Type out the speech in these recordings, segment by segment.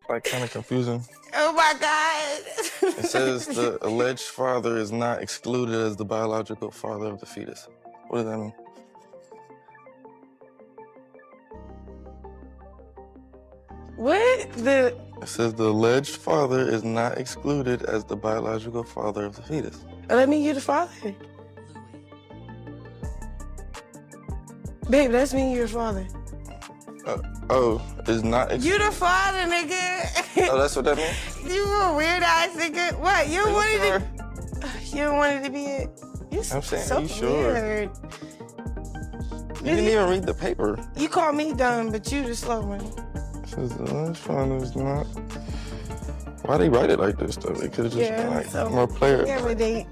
like kind of confusing. Oh my God. It says the alleged father is not excluded as the biological father of the fetus. What does that mean? What? It says the alleged father is not excluded as the biological father of the fetus. Let me you the father. Babe, that's me, you're the father. Is not You the father, nigga. Oh, that's what that means? You a weird ass nigga. What? You wanted to? You wanted to be it? I'm saying, so you sure? weird. You didn't even read the paper. You call me dumb, but you the slow one. It says the alleged father is not. Why they write it like this though? They could have just been like more player. Yeah, but they.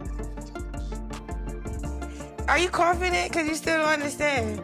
Are you confident? Cause you still don't understand.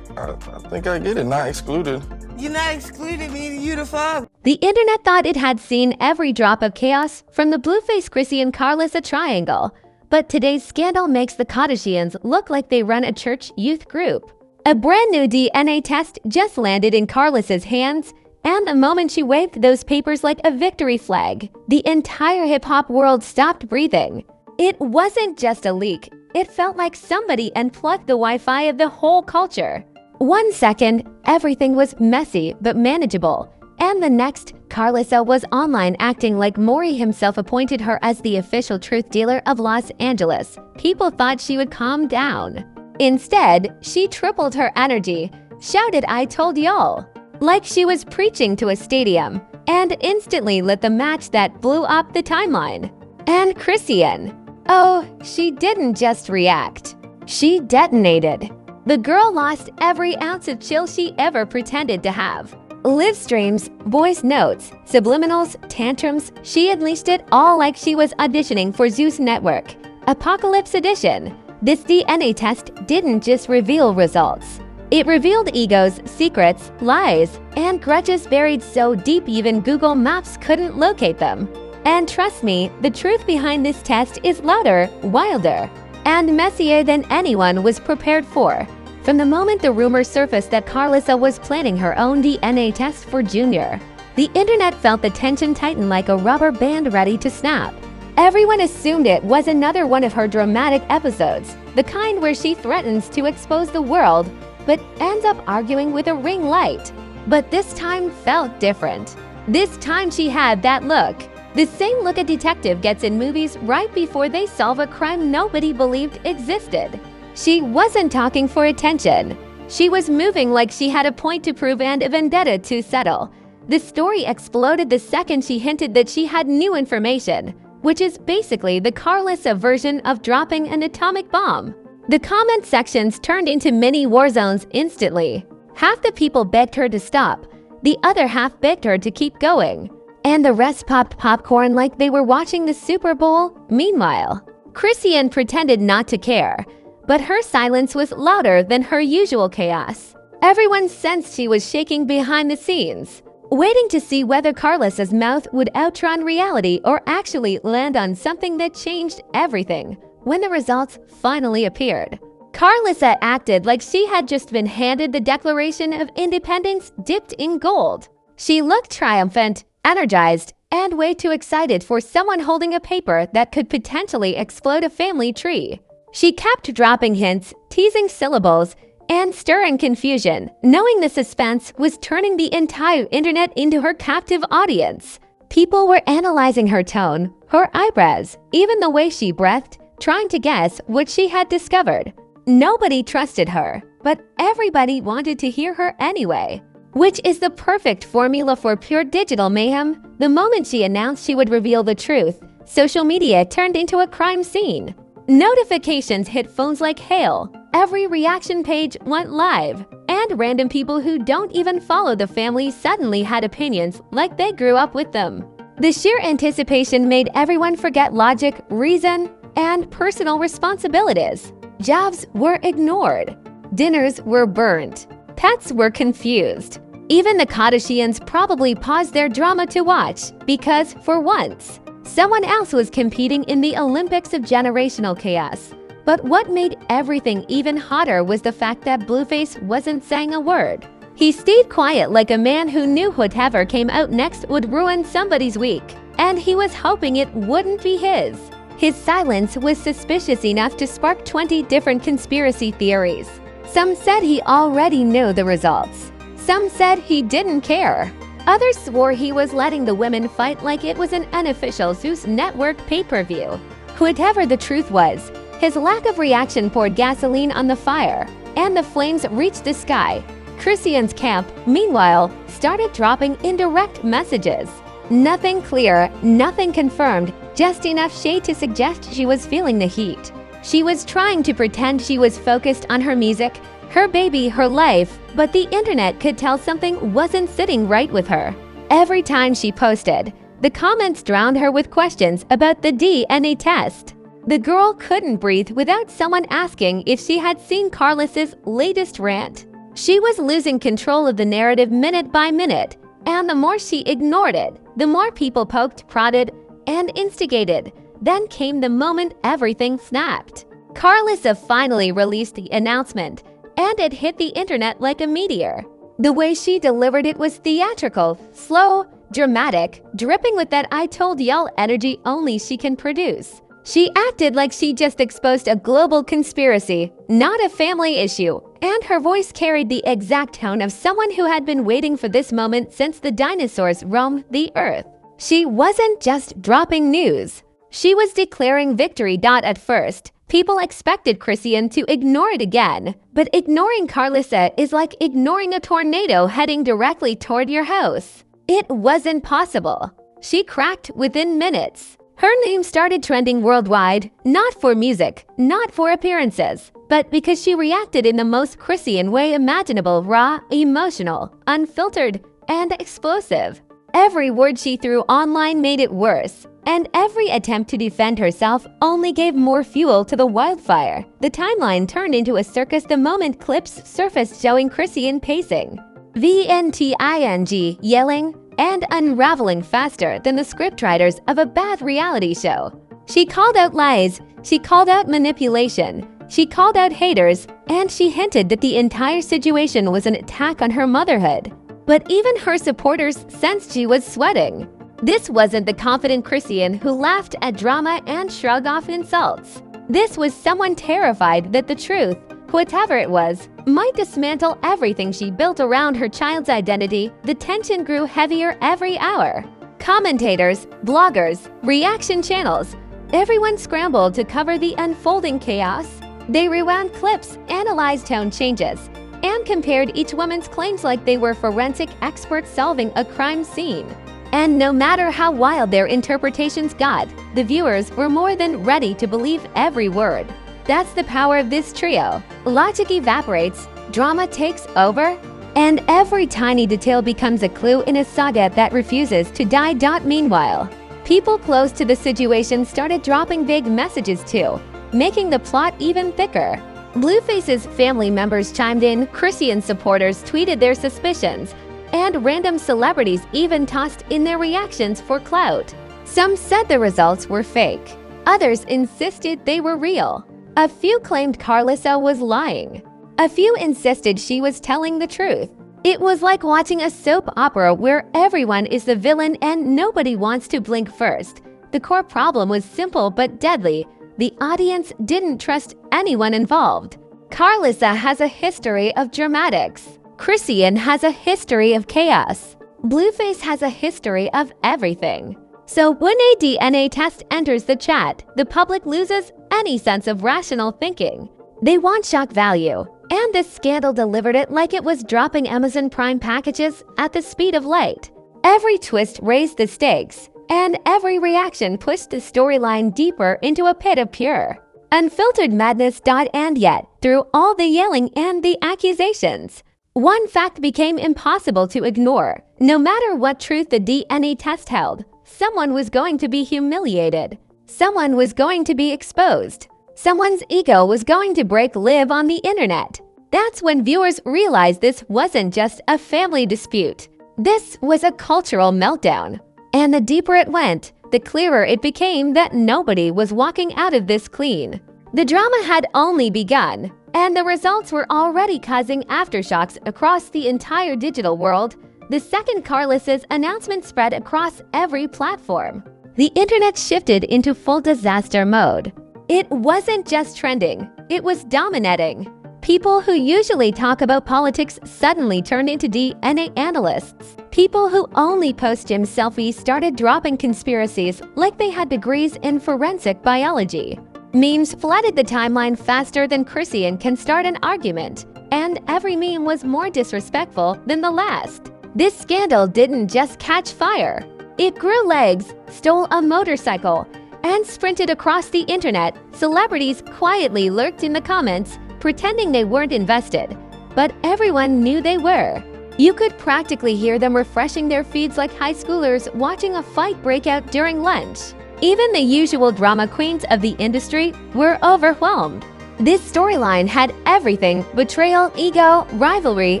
I think I get it. Not excluded. You're not excluded, meaning you the father. The internet thought it had seen every drop of chaos from the Blueface Chrisean Karlissa triangle, but today's scandal makes the Kardashians look like they run a church youth group. A brand new DNA test just landed in Karlissa's hands, and the moment she waved those papers like a victory flag, the entire hip-hop world stopped breathing. It wasn't just a leak. It felt like somebody unplugged the Wi-Fi of the whole culture. 1 second, everything was messy but manageable, and the next, Karlissa was online acting like Maury himself appointed her as the official truth dealer of Los Angeles. People thought she would calm down. Instead, she tripled her energy, shouted "I told y'all," like she was preaching to a stadium, and instantly lit the match that blew up the timeline. And Chrisean, oh, she didn't just react. She detonated. The girl lost every ounce of chill she ever pretended to have. Live streams, voice notes, subliminals, tantrums, she unleashed it all like she was auditioning for Zeus Network. Apocalypse Edition. This DNA test didn't just reveal results. It revealed egos, secrets, lies, and grudges buried so deep even Google Maps couldn't locate them. And trust me, the truth behind this test is louder, wilder, and messier than anyone was prepared for. From the moment the rumor surfaced that Karlissa was planning her own DNA test for Junior, the internet felt the tension tighten like a rubber band ready to snap. Everyone assumed it was another one of her dramatic episodes, the kind where she threatens to expose the world, but ends up arguing with a ring light. But this time felt different. This time she had that look. The same look a detective gets in movies right before they solve a crime nobody believed existed. She wasn't talking for attention. She was moving like she had a point to prove and a vendetta to settle. The story exploded the second she hinted that she had new information, which is basically the Karlissa version of dropping an atomic bomb. The comment sections turned into mini war zones instantly. Half the people begged her to stop. The other half begged her to keep going. And the rest popped popcorn like they were watching the Super Bowl. Meanwhile, Chrisean pretended not to care, but her silence was louder than her usual chaos. Everyone sensed she was shaking behind the scenes, waiting to see whether Karlissa's mouth would outrun reality or actually land on something that changed everything. When the results finally appeared, Karlissa acted like she had just been handed the Declaration of Independence dipped in gold. She looked triumphant, energized, and way too excited for someone holding a paper that could potentially explode a family tree. She kept dropping hints, teasing syllables, and stirring confusion, knowing the suspense was turning the entire internet into her captive audience. People were analyzing her tone, her eyebrows, even the way she breathed, trying to guess what she had discovered. Nobody trusted her, but everybody wanted to hear her anyway. Which is the perfect formula for pure digital mayhem. The moment she announced she would reveal the truth, social media turned into a crime scene. Notifications hit phones like hail. Every reaction page went live. And random people who don't even follow the family suddenly had opinions like they grew up with them. The sheer anticipation made everyone forget logic, reason, and personal responsibilities. Jobs were ignored. Dinners were burnt. Pets were confused. Even the Kardashians probably paused their drama to watch because, for once, someone else was competing in the Olympics of generational chaos. But what made everything even hotter was the fact that Blueface wasn't saying a word. He stayed quiet like a man who knew whatever came out next would ruin somebody's week, and he was hoping it wouldn't be his. His silence was suspicious enough to spark 20 different conspiracy theories. Some said he already knew the results. Some said he didn't care. Others swore he was letting the women fight like it was an unofficial Zeus Network pay-per-view. Whatever the truth was, his lack of reaction poured gasoline on the fire, and the flames reached the sky. Chrisean's camp, meanwhile, started dropping indirect messages. Nothing clear, nothing confirmed, just enough shade to suggest she was feeling the heat. She was trying to pretend she was focused on her music, her baby, her life, but the internet could tell something wasn't sitting right with her. Every time she posted, the comments drowned her with questions about the DNA test. The girl couldn't breathe without someone asking if she had seen Karlissa's latest rant. She was losing control of the narrative minute by minute, and the more she ignored it, the more people poked, prodded, and instigated. Then came the moment everything snapped. Karlissa finally released the announcement, and it hit the internet like a meteor. The way she delivered it was theatrical, slow, dramatic, dripping with that I told y'all energy only she can produce. She acted like she just exposed a global conspiracy, not a family issue, and her voice carried the exact tone of someone who had been waiting for this moment since the dinosaurs roamed the earth. She wasn't just dropping news. She was declaring victory. At first, people expected Chrisean to ignore it again, but ignoring Karlissa is like ignoring a tornado heading directly toward your house. It wasn't possible. She cracked within minutes. Her name started trending worldwide, not for music, not for appearances, but because she reacted in the most Chrisean way imaginable, raw, emotional, unfiltered, and explosive. Every word she threw online made it worse, and every attempt to defend herself only gave more fuel to the wildfire. The timeline turned into a circus the moment clips surfaced showing Chrisean pacing, venting, yelling, and unraveling faster than the scriptwriters of a bad reality show. She called out lies, she called out manipulation, she called out haters, and she hinted that the entire situation was an attack on her motherhood. But even her supporters sensed she was sweating. This wasn't the confident Chrisean who laughed at drama and shrugged off insults. This was someone terrified that the truth, whatever it was, might dismantle everything she built around her child's identity. The tension grew heavier every hour. Commentators, bloggers, reaction channels, everyone scrambled to cover the unfolding chaos. They rewound clips, analyzed tone changes, and compared each woman's claims like they were forensic experts solving a crime scene. And no matter how wild their interpretations got, the viewers were more than ready to believe every word. That's the power of this trio. Logic evaporates, drama takes over, and every tiny detail becomes a clue in a saga that refuses to die. Meanwhile, people close to the situation started dropping vague messages too, making the plot even thicker. Blueface's family members chimed in, Chrisean supporters tweeted their suspicions, and random celebrities even tossed in their reactions for clout. Some said the results were fake. Others insisted they were real. A few claimed Karlissa was lying. A few insisted she was telling the truth. It was like watching a soap opera where everyone is the villain and nobody wants to blink first. The core problem was simple but deadly. The audience didn't trust anyone involved. Karlissa has a history of dramatics. Chrisean has a history of chaos. Blueface has a history of everything. So when a DNA test enters the chat, the public loses any sense of rational thinking. They want shock value, and this scandal delivered it like it was dropping Amazon Prime packages at the speed of light. Every twist raised the stakes, and every reaction pushed the storyline deeper into a pit of pure, unfiltered madness. And yet, through all the yelling and the accusations, one fact became impossible to ignore. No matter what truth the DNA test held, someone was going to be humiliated. Someone was going to be exposed. Someone's ego was going to break live on the internet. That's when viewers realized this wasn't just a family dispute. This was a cultural meltdown. And the deeper it went, the clearer it became that nobody was walking out of this clean. The drama had only begun. and the results were already causing aftershocks across the entire digital world. The second Karlissa's announcement spread across every platform, the internet shifted into full disaster mode. It wasn't just trending, it was dominating. People who usually talk about politics suddenly turned into DNA analysts. People who only post gym selfies started dropping conspiracies like they had degrees in forensic biology. Memes flooded the timeline faster than Chrisean can start an argument, and every meme was more disrespectful than the last. This scandal didn't just catch fire. It grew legs, stole a motorcycle, and sprinted across the internet. Celebrities quietly lurked in the comments, pretending they weren't invested, but everyone knew they were. You could practically hear them refreshing their feeds like high schoolers watching a fight break out during lunch. Even the usual drama queens of the industry were overwhelmed. This storyline had everything: betrayal, ego, rivalry,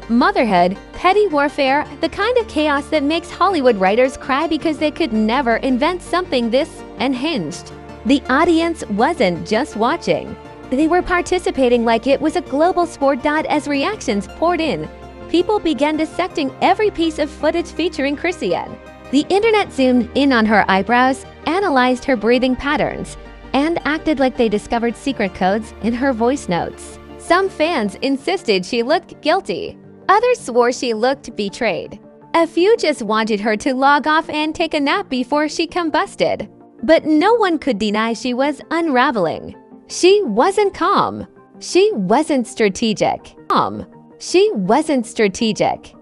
motherhood, petty warfare, the kind of chaos that makes Hollywood writers cry because they could never invent something this unhinged. The audience wasn't just watching. They were participating like it was a global sport. As reactions poured in, people began dissecting every piece of footage featuring Chrisean. The internet zoomed in on her eyebrows, analyzed her breathing patterns, and acted like they discovered secret codes in her voice notes. Some fans insisted she looked guilty. Others swore she looked betrayed. A few just wanted her to log off and take a nap before she combusted. But no one could deny she was unraveling. She wasn't calm. She wasn't strategic. She wasn't strategic.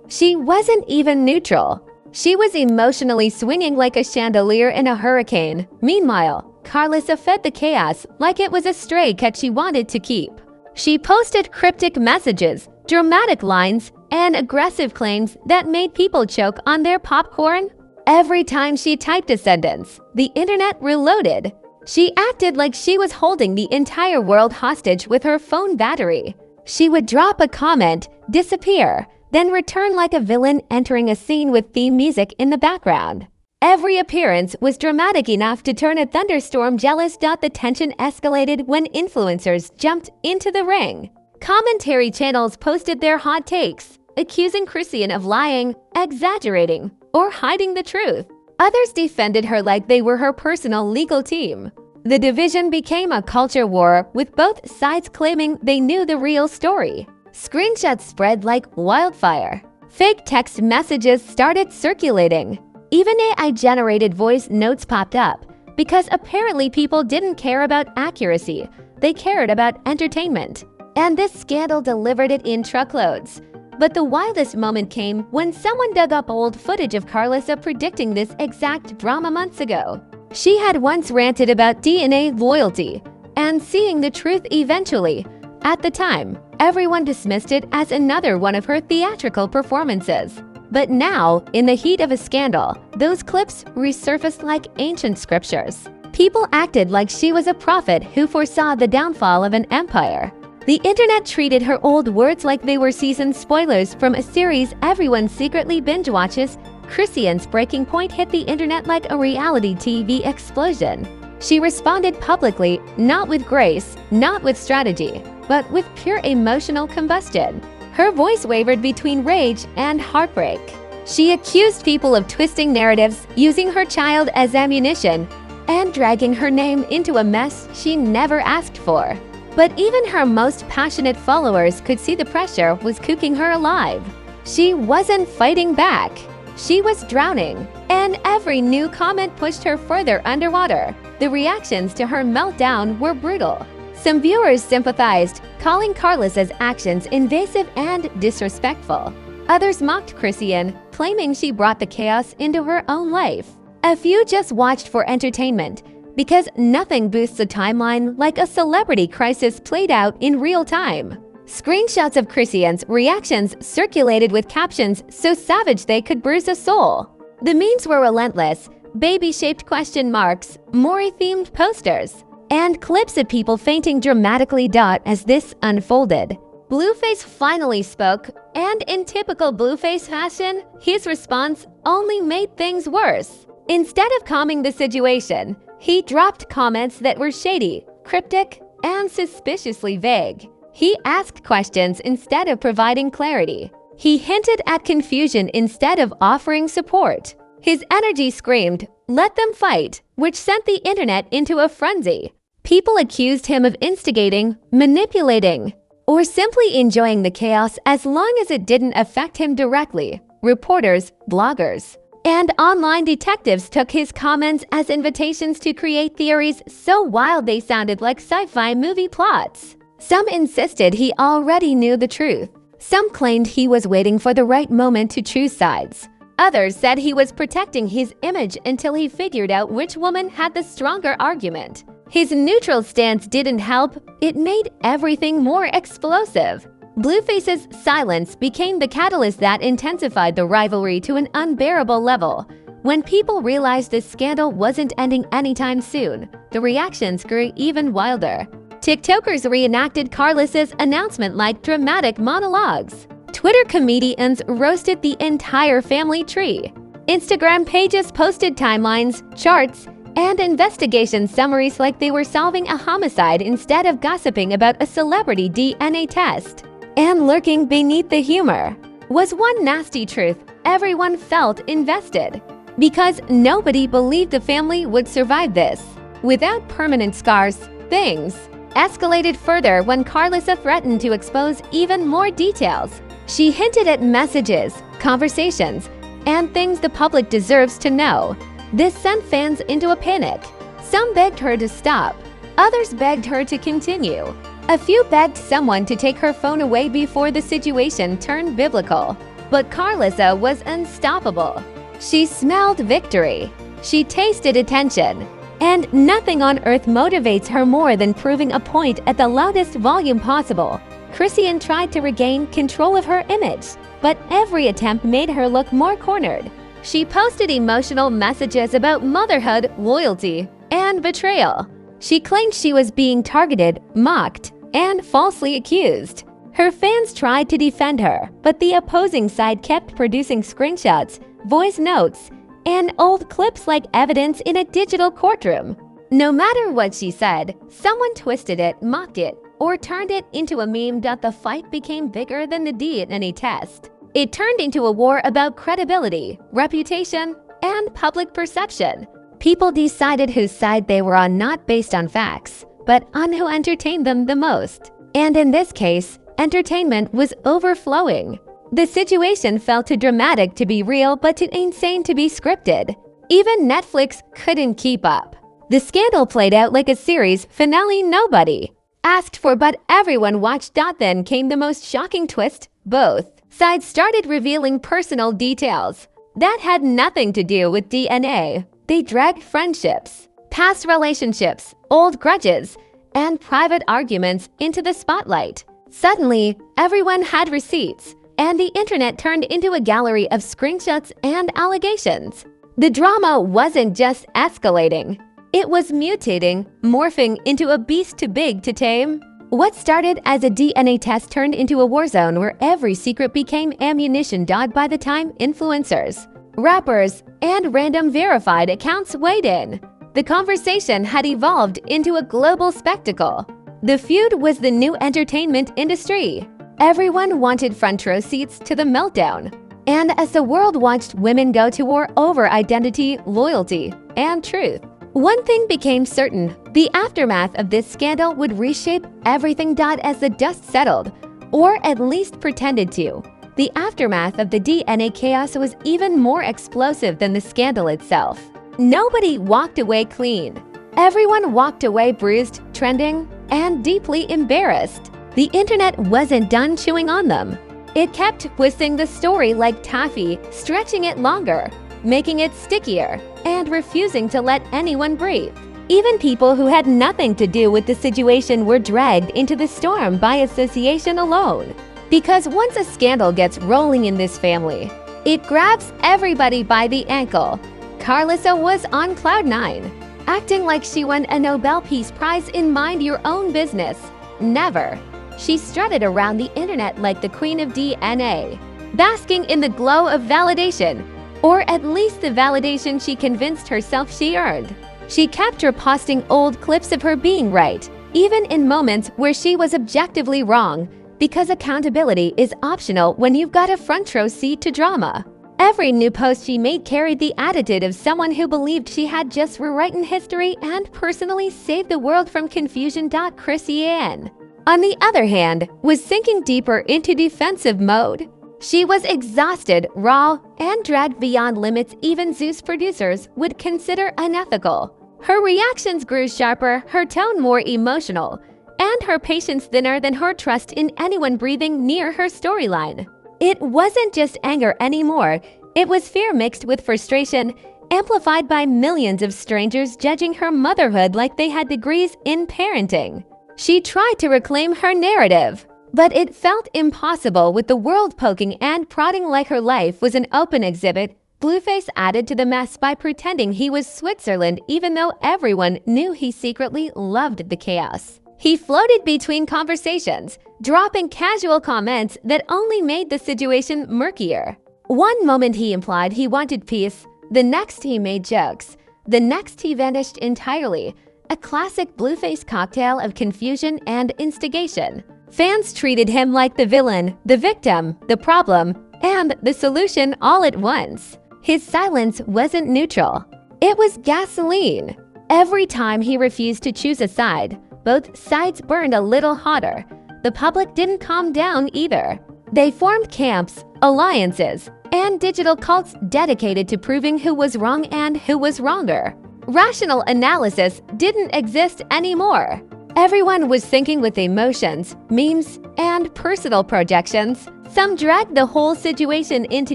She wasn't even neutral. She was emotionally swinging like a chandelier in a hurricane. Meanwhile, Karlissa fed the chaos like it was a stray cat she wanted to keep. She posted cryptic messages, dramatic lines, and aggressive claims that made people choke on their popcorn. Every time she typed a sentence, the internet reloaded. She acted like she was holding the entire world hostage with her phone battery. She would drop a comment, disappear, then return like a villain entering a scene with theme music in the background. Every appearance was dramatic enough to turn a thunderstorm jealous. The tension escalated when influencers jumped into the ring. Commentary channels posted their hot takes, accusing Chrisean of lying, exaggerating, or hiding the truth. Others defended her like they were her personal legal team. The division became a culture war, with both sides claiming they knew the real story. Screenshots spread like wildfire. Fake text messages started circulating. Even AI-generated voice notes popped up, because apparently people didn't care about accuracy, they cared about entertainment. And this scandal delivered it in truckloads. But the wildest moment came when someone dug up old footage of Karlissa predicting this exact drama months ago. She had once ranted about DNA loyalty and seeing the truth eventually. At the time, everyone dismissed it as another one of her theatrical performances. But now, in the heat of a scandal, those clips resurfaced like ancient scriptures. People acted like she was a prophet who foresaw the downfall of an empire. The internet treated her old words like they were season spoilers from a series everyone secretly binge watches. Chrisean's breaking point hit the internet like a reality TV explosion. She responded publicly, not with grace, not with strategy, but with pure emotional combustion. Her voice wavered between rage and heartbreak. She accused people of twisting narratives, using her child as ammunition, and dragging her name into a mess she never asked for. But even her most passionate followers could see the pressure was cooking her alive. She wasn't fighting back. She was drowning, and every new comment pushed her further underwater. The reactions to her meltdown were brutal. Some viewers sympathized, calling Karlissa's actions invasive and disrespectful. Others mocked Chrisean, claiming she brought the chaos into her own life. A few just watched for entertainment, because nothing boosts a timeline like a celebrity crisis played out in real time. Screenshots of Chrisean's reactions circulated with captions so savage they could bruise a soul. The memes were relentless: baby-shaped question marks, Maury-themed posters, and clips of people fainting dramatically. As this unfolded, Blueface finally spoke, and in typical Blueface fashion, his response only made things worse. Instead of calming the situation, he dropped comments that were shady, cryptic, and suspiciously vague. He asked questions instead of providing clarity. He hinted at confusion instead of offering support. His energy screamed, "Let them fight," which sent the internet into a frenzy. People accused him of instigating, manipulating, or simply enjoying the chaos as long as it didn't affect him directly. Reporters, bloggers, and online detectives took his comments as invitations to create theories so wild they sounded like sci-fi movie plots. Some insisted he already knew the truth. Some claimed he was waiting for the right moment to choose sides. Others said he was protecting his image until he figured out which woman had the stronger argument. His neutral stance didn't help, it made everything more explosive. Blueface's silence became the catalyst that intensified the rivalry to an unbearable level. When people realized this scandal wasn't ending anytime soon, the reactions grew even wilder. TikTokers reenacted Karlissa's announcement like dramatic monologues. Twitter comedians roasted the entire family tree. Instagram pages posted timelines, charts, and investigation summaries like they were solving a homicide instead of gossiping about a celebrity DNA test. And lurking beneath the humor was one nasty truth everyone felt invested. Because nobody believed the family would survive this. Without permanent scars, things escalated further when Karlissa threatened to expose even more details. She hinted at messages, conversations, and things the public deserves to know. This sent fans into a panic. Some begged her to stop. Others begged her to continue. A few begged someone to take her phone away before the situation turned biblical. But Karlissa was unstoppable. She smelled victory. She tasted attention. And nothing on earth motivates her more than proving a point at the loudest volume possible. Chrisean tried to regain control of her image, but every attempt made her look more cornered. She posted emotional messages about motherhood, loyalty, and betrayal. She claimed she was being targeted, mocked, and falsely accused. Her fans tried to defend her, but the opposing side kept producing screenshots, voice notes, and old clips like evidence in a digital courtroom. No matter what she said, someone twisted it, mocked it, or turned it into a meme. The fight became bigger than the DNA test. It turned into a war about credibility, reputation, and public perception. People decided whose side they were on not based on facts, but on who entertained them the most. And in this case, entertainment was overflowing. The situation felt too dramatic to be real, but too insane to be scripted. Even Netflix couldn't keep up. The scandal played out like a series finale nobody asked for, but everyone watched. Then came the most shocking twist. Both sides started revealing personal details that had nothing to do with DNA. They dragged friendships, past relationships, old grudges, and private arguments into the spotlight. Suddenly, everyone had receipts, and the internet turned into a gallery of screenshots and allegations. The drama wasn't just escalating. It was mutating, morphing into a beast too big to tame. What started as a DNA test turned into a war zone where every secret became ammunition. By the time influencers, rappers, and random verified accounts weighed in, the conversation had evolved into a global spectacle. The feud was the new entertainment industry. Everyone wanted front row seats to the meltdown. And as the world watched women go to war over identity, loyalty, and truth, one thing became certain: the aftermath of this scandal would reshape everything. As the dust settled, or at least pretended to, the aftermath of the DNA chaos was even more explosive than the scandal itself. Nobody walked away clean. Everyone walked away bruised, trending, and deeply embarrassed. The internet wasn't done chewing on them. It kept twisting the story like taffy, stretching it longer, making it stickier, and refusing to let anyone breathe. Even people who had nothing to do with the situation were dragged into the storm by association alone. Because once a scandal gets rolling in this family, it grabs everybody by the ankle. Karlissa was on cloud nine, acting like she won a Nobel Peace Prize in mind your own business. Never. She strutted around the internet like the queen of DNA, basking in the glow of validation, or at least the validation she convinced herself she earned. She kept reposting old clips of her being right, even in moments where she was objectively wrong, because accountability is optional when you've got a front row seat to drama. Every new post she made carried the attitude of someone who believed she had just rewritten history and personally saved the world from confusion. Chrisean, on the other hand, was sinking deeper into defensive mode. She was exhausted, raw, and dragged beyond limits even Zeus producers would consider unethical. Her reactions grew sharper, her tone more emotional, and her patience thinner than her trust in anyone breathing near her storyline. It wasn't just anger anymore, it was fear mixed with frustration, amplified by millions of strangers judging her motherhood like they had degrees in parenting. She tried to reclaim her narrative, but it felt impossible with the world poking and prodding like her life was an open exhibit. Blueface added to the mess by pretending he was Switzerland even though everyone knew he secretly loved the chaos. He floated between conversations, dropping casual comments that only made the situation murkier. One moment he implied he wanted peace, the next he made jokes, the next he vanished entirely, a classic Blueface cocktail of confusion and instigation. Fans treated him like the villain, the victim, the problem, and the solution all at once. His silence wasn't neutral. It was gasoline. Every time he refused to choose a side, both sides burned a little hotter. The public didn't calm down either. They formed camps, alliances, and digital cults dedicated to proving who was wrong and who was wronger. Rational analysis didn't exist anymore. Everyone was thinking with emotions, memes, and personal projections. Some dragged the whole situation into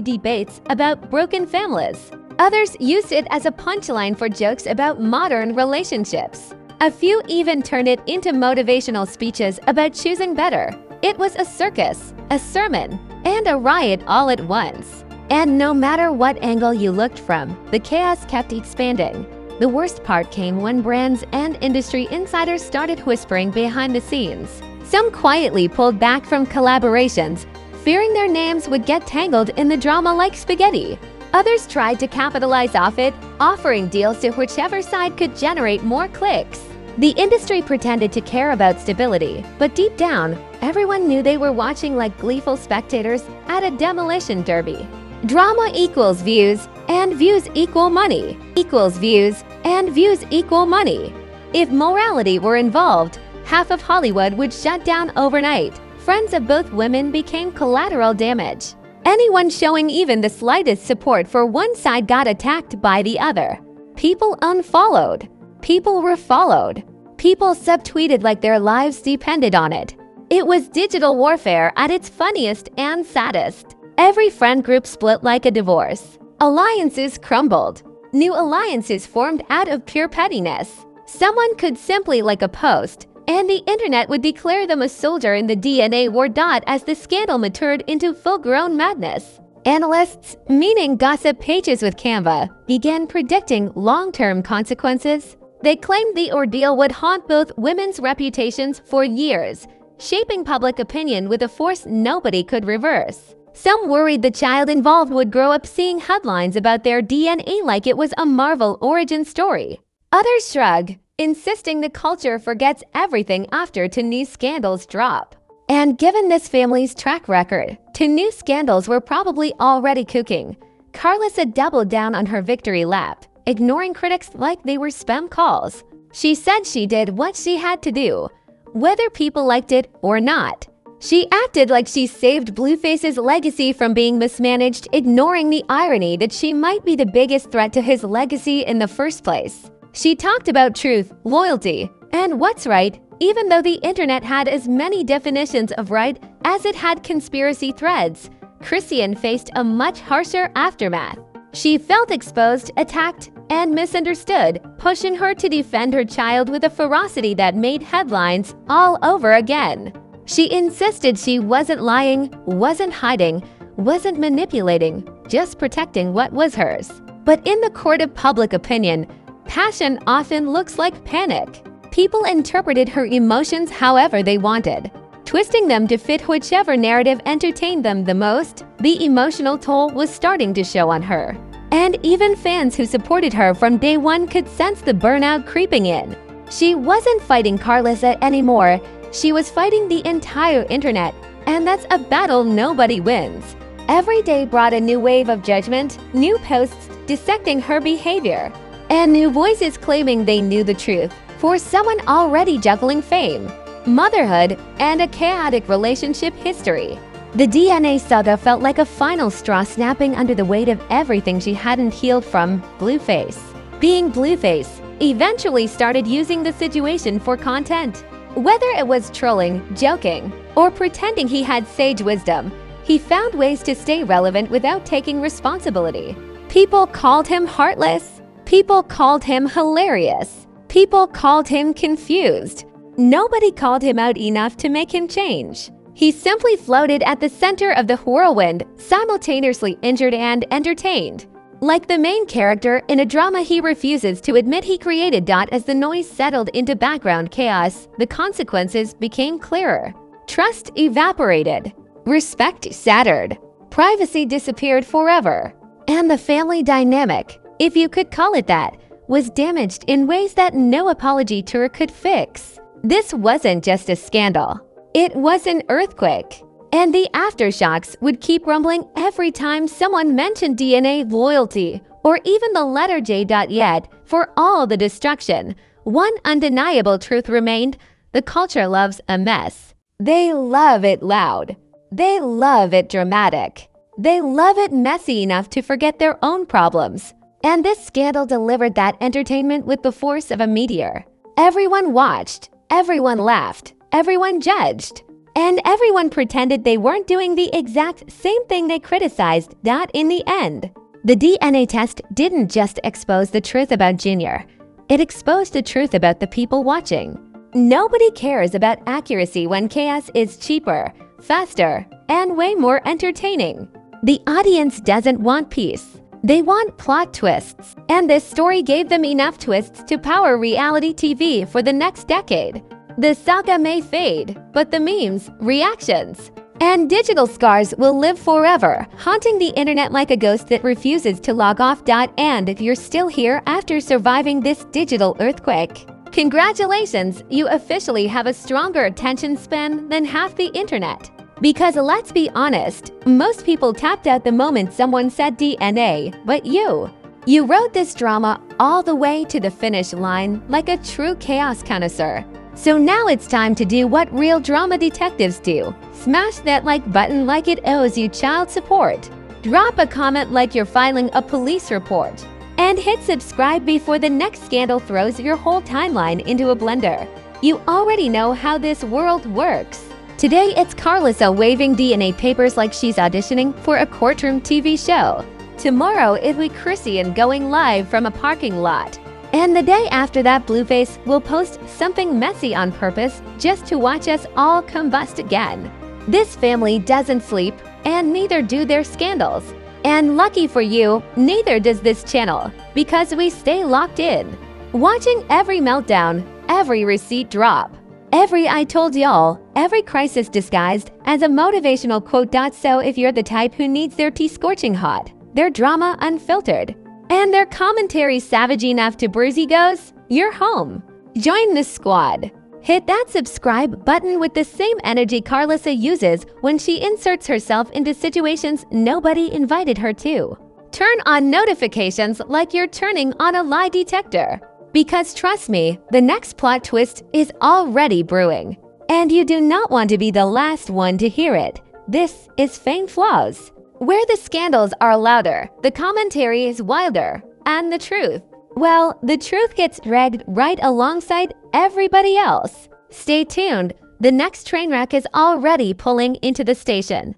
debates about broken families. Others used it as a punchline for jokes about modern relationships. A few even turned it into motivational speeches about choosing better. It was a circus, a sermon, and a riot all at once. And no matter what angle you looked from, the chaos kept expanding. The worst part came when brands and industry insiders started whispering behind the scenes. Some quietly pulled back from collaborations, fearing their names would get tangled in the drama like spaghetti. Others tried to capitalize off it, offering deals to whichever side could generate more clicks. The industry pretended to care about stability, but deep down, everyone knew they were watching like gleeful spectators at a demolition derby. Drama equals views, and views equal money. Equals views, and views equal money. If morality were involved, half of Hollywood would shut down overnight. Friends of both women became collateral damage. Anyone showing even the slightest support for one side got attacked by the other. People unfollowed. People refollowed. People subtweeted like their lives depended on it. It was digital warfare at its funniest and saddest. Every friend group split like a divorce. Alliances crumbled. New alliances formed out of pure pettiness. Someone could simply like a post, and the internet would declare them a soldier in the DNA war. As the scandal matured into full-grown madness. Analysts, meaning gossip pages with Canva, began predicting long-term consequences. They claimed the ordeal would haunt both women's reputations for years, shaping public opinion with a force nobody could reverse. Some worried the child involved would grow up seeing headlines about their DNA like it was a Marvel origin story. Others shrugged, insisting the culture forgets everything after two new scandals drop. And given this family's track record, two new scandals were probably already cooking. Karlissa doubled down on her victory lap, ignoring critics like they were spam calls. She said she did what she had to do, whether people liked it or not. She acted like she saved Blueface's legacy from being mismanaged, ignoring the irony that she might be the biggest threat to his legacy in the first place. She talked about truth, loyalty, and what's right, even though the internet had as many definitions of right as it had conspiracy threads. Chrisean faced a much harsher aftermath. She felt exposed, attacked, and misunderstood, pushing her to defend her child with a ferocity that made headlines all over again. She insisted she wasn't lying, wasn't hiding, wasn't manipulating, just protecting what was hers. But in the court of public opinion, passion often looks like panic. People interpreted her emotions however they wanted, twisting them to fit whichever narrative entertained them the most. The emotional toll was starting to show on her. And even fans who supported her from day one could sense the burnout creeping in. She wasn't fighting Karlissa anymore. She was fighting the entire internet, and that's a battle nobody wins. Every day brought a new wave of judgment, new posts dissecting her behavior, and new voices claiming they knew the truth for someone already juggling fame, motherhood, and a chaotic relationship history. The DNA saga felt like a final straw snapping under the weight of everything she hadn't healed from Blueface. Being Blueface eventually started using the situation for content. Whether it was trolling, joking, or pretending he had sage wisdom, he found ways to stay relevant without taking responsibility. People called him heartless. People called him hilarious. People called him confused. Nobody called him out enough to make him change. He simply floated at the center of the whirlwind, simultaneously injured and entertained. Like the main character in a drama he refuses to admit he created. As the noise settled into background chaos, the consequences became clearer. Trust evaporated. Respect shattered. Privacy disappeared forever. And the family dynamic, if you could call it that, was damaged in ways that no apology tour could fix. This wasn't just a scandal. It was an earthquake. And the aftershocks would keep rumbling every time someone mentioned DNA, loyalty, or even the letter J. Yet, for all the destruction, one undeniable truth remained: the culture loves a mess. They love it loud. They love it dramatic. They love it messy enough to forget their own problems. And this scandal delivered that entertainment with the force of a meteor. Everyone watched, everyone laughed, everyone judged. And everyone pretended they weren't doing the exact same thing they criticized. In the end, the DNA test didn't just expose the truth about Junior. It exposed the truth about the people watching. Nobody cares about accuracy when chaos is cheaper, faster, and way more entertaining. The audience doesn't want peace. They want plot twists. And this story gave them enough twists to power reality TV for the next decade. The saga may fade, but the memes, reactions, and digital scars will live forever, haunting the internet like a ghost that refuses to log off. And if you're still here after surviving this digital earthquake, congratulations, you officially have a stronger attention span than half the internet. Because let's be honest, most people tapped out the moment someone said DNA, but you rode this drama all the way to the finish line like a true chaos connoisseur. So now it's time to do what real drama detectives do. Smash that like button like it owes you child support. Drop a comment like you're filing a police report. And hit subscribe before the next scandal throws your whole timeline into a blender. You already know how this world works. Today it's Karlissa waving DNA papers like she's auditioning for a courtroom TV show. Tomorrow it'll be Chrisean going live from a parking lot. And the day after that, Blueface will post something messy on purpose just to watch us all combust again. This family doesn't sleep, and neither do their scandals. And lucky for you, neither does this channel, because we stay locked in, watching every meltdown, every receipt drop, every I told y'all, every crisis disguised as a motivational quote. So if you're the type who needs their tea scorching hot, their drama unfiltered, and their commentary savage enough to bruise egos, you're home. Join the squad. Hit that subscribe button with the same energy Karlissa uses when she inserts herself into situations nobody invited her to. Turn on notifications like you're turning on a lie detector. Because trust me, the next plot twist is already brewing. And you do not want to be the last one to hear it. This is Fame Flaws, where the scandals are louder, the commentary is wilder, and the truth, well, the truth gets dragged right alongside everybody else. Stay tuned. The next train wreck is already pulling into the station.